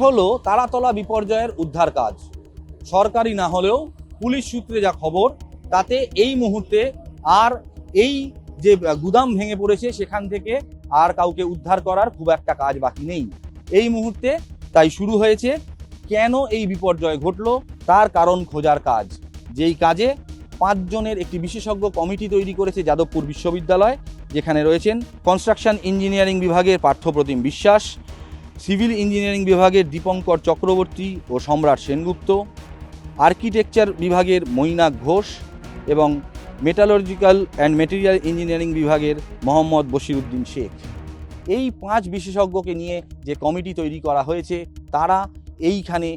হলো তারাতলা বিপর্যয়ের উদ্ধার কাজ। সরকারি না হলেও পুলিশ সূত্রে যা খবর তাতে এই মুহূর্তে আর এই যে গুদাম ভেঙে পড়েছে সেখান থেকে আর কাউকে উদ্ধার করার খুব একটা কাজ বাকি নেই এই মুহূর্তে। তাই শুরু হয়েছে কেন এই বিপর্যয় ঘটলো তার কারণ খোঁজার কাজ, যেই কাজে 5 জনের একটি বিশেষজ্ঞ কমিটি তৈরি করেছে যাদবপুর বিশ্ববিদ্যালয়, যেখানে রয়েছেন কনস্ট্রাকশন ইঞ্জিনিয়ারিং বিভাগের পার্থপ্রতিম বিশ্বাস, সিভিল ইঞ্জিনিয়ারিং বিভাগের দীপঙ্কর চক্রবর্তী ও সম্রাট সেনগুপ্ত, আর্কিটেকচার বিভাগের মৈনাক ঘোষ এবং মেটালর্জিক্যাল অ্যান্ড মেটেরিয়াল ইঞ্জিনিয়ারিং বিভাগের মোহাম্মদ বশিরউদ্দিন শেখ। এই 5 বিশেষজ্ঞকে নিয়ে যে কমিটি তৈরি করা হয়েছে তারা এইখানে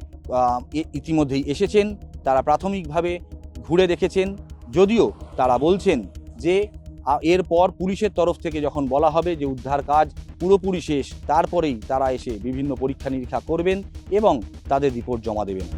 ইতিমধ্যেই এসেছেন। তারা প্রাথমিকভাবে ঘুরে দেখেছেন, যদিও তারা বলছেন যে এরপর পুলিশের তরফ থেকে যখন বলা হবে যে উদ্ধার কাজ পুরোপুরি শেষ, তারপরেই তারা এসে বিভিন্ন পরীক্ষা নিরীক্ষা করবেন এবং তাদের রিপোর্ট জমা দেবেন।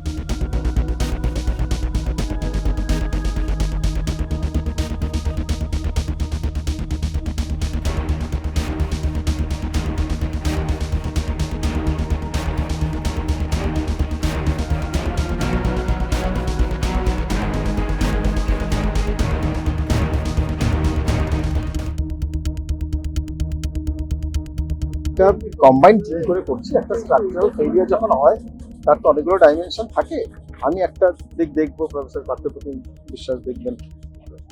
একটা কম্বাইন্ড টিম করে করছি। একটা স্ট্রাকচারাল ফেলিয়ার যখন হয় তার তো অনেকগুলো ডাইমেনশন থাকে। আমি একটা দিক দেখবো, প্রফেসর পার্থপ্রতিম বিশ্বাস দেখবেন,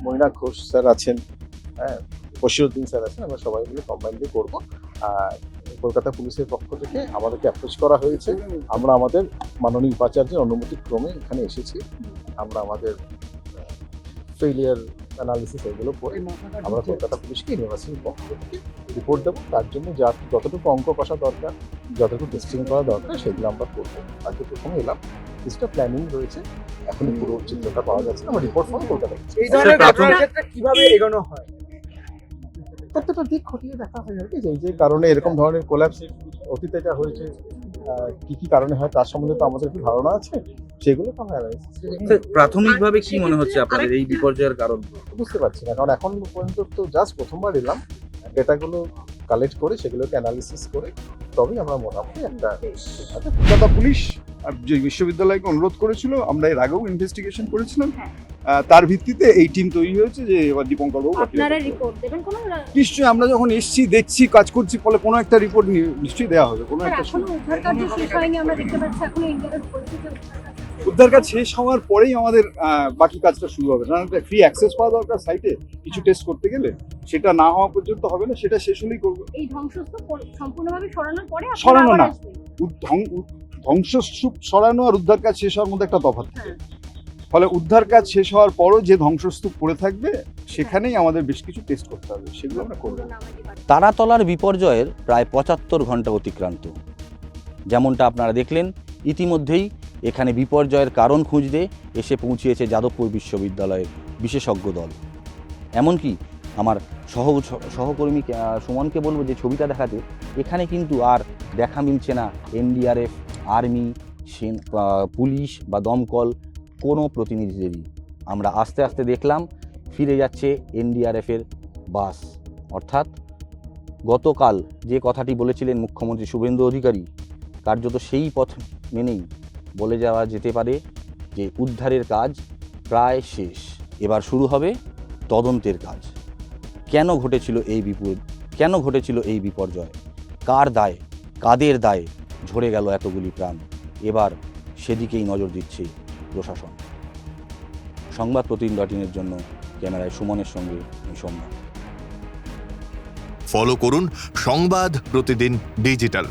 মৈনাক ঘোষ স্যার আছেন, হ্যাঁ, বশিরউদ্দিন স্যার আছেন, আমরা সবাই মিলে কম্বাইন্ডলি করবো। আর কলকাতা পুলিশের পক্ষ থেকে আমাদেরকে অ্যাপ্রোচ করা হয়েছে। আমরা আমাদের মাননীয় উপাচার্যের অনুমতি ক্রমে এখানে এসেছি। আমরা আমাদের ফেলিয়ার অ্যানালিসিস এগুলো করে আমরা কলকাতা পুলিশকে ইউনিভার্সিটির পক্ষ থেকে রিপোর্ট দেবো। তার জন্য যতটুকু অঙ্ক কষা দরকার, যতটুকু টেস্টিং করা দরকার সেগুলো আমরা করবো। আজকে প্রথমে এলাম, কিছুটা প্ল্যানিং রয়েছে, এখন পুরো চিত্রটা পাওয়া যাচ্ছে। আমরা রিপোর্ট ফলো কলকাতা এই ধরনের ঘটনার ক্ষেত্রে কিভাবে এগোনো হয়? প্রত্যেকটা দিক খতিয়ে দেখা হয় আর কি, যে যে কারণে এরকম ধরনের কোল্যাপস অতীতে যা হয়েছে, কি কি কারণে হয় তার সম্বন্ধে তো আমাদের একটু ধারণা আছে, সেগুলো তো আমরা প্রাথমিকভাবে কি মনে হচ্ছে আপনাদের এই বিপর্যয়ের কারণ? বুঝতে পারছি না, কারণ এখন পর্যন্ত তো জাস্ট প্রথমবার এলাম। ডেটাগুলো কালেক্ট করে সেগুলোকে অ্যানালিসিস করে তবেই আমরা মোটামুটি একটা কলকাতা পুলিশ যে বিশ্ববিদ্যালয়কে অনুরোধ করেছিল, আমরা এর আগেও ইনভেস্টিগেশন করেছিলাম। তার ভিত্তিতে এই টিম তৈরি হয়েছে যে এবার দীপঙ্কর বাবু আপনারা রিপোর্ট দেবেন কোনো? নিশ্চয়ই আমরা যখন এসছি, দেখছি, কাজ করছি, ফলে কোনো একটা রিপোর্ট নিশ্চয়ই দেওয়া হবে। কোনো একটা এখনো উদ্ধার কাজ শেষ হয়নি, আমরা দেখতে পাচ্ছি এখনো ইন্টারনেট পরিস্থিতি উদ্ধার কাজ শেষ হওয়ার পরেই আমাদের বাকি কাজটা শুরু হবে। কারণ ফ্রি অ্যাক্সেস পাওয়া দরকার সাইটে, কিছু টেস্ট করতে গেলে সেটা না হওয়া পর্যন্ত হবে না, সেটা শেষ হলেই করবো। এই ধ্বংসস্তূপ সম্পূর্ণভাবে সরানোর পরে সরানো না, ধ্বংসস্তূপ সরানো আর উদ্ধার কাজ শেষ হওয়ার মধ্যে একটা তফাৎ। ফলে উদ্ধার কাজ শেষ হওয়ার পরও যে ধ্বংসস্তূপ পড়ে থাকবে সেখানেই আমাদের বেশ কিছু টেস্ট করতে হবে, সেগুলো আমরা করবো। তারাতলার বিপর্যয়ের প্রায় 75 ঘন্টা অতিক্রান্ত। যেমনটা আপনারা দেখলেন, ইতিমধ্যেই এখানে বিপর্যয়ের কারণ খুঁজতে এসে পৌঁছিয়েছে যাদবপুর বিশ্ববিদ্যালয়ের বিশেষজ্ঞ দল। এমনকি আমার সহকর্মী সুমনকে বলবো যে ছবিটা দেখাতে, এখানে কিন্তু আর দেখা মিলছে না এনডিআরএফ, আর্মি, পুলিশ বা দমকল কোনো প্রতিনিধিদেরই। আমরা আস্তে আস্তে দেখলাম ফিরে যাচ্ছে এনডিআরএফের বাস। অর্থাৎ গতকাল যে কথাটি বলেছিলেন মুখ্যমন্ত্রী শুভেন্দু অধিকারী, কার্যত সেই পথ মেনেই বলে যাওয়া যেতে পারে যে উদ্ধারের কাজ প্রায় শেষ। এবার শুরু হবে তদন্তের কাজ। কেন ঘটেছিল এই বিপর্যয়, কার দায়, কাদের দায়ে ঝরে গেল এতগুলি প্রাণ, এবার সেদিকেই নজর দিচ্ছে প্রশাসন। সংবাদ প্রতিদিন.in-এর জন্য ক্যামেরায় সুমনের সঙ্গে আমি সোমনাথ। ফলো করুন সংবাদ প্রতিদিন ডিজিটাল।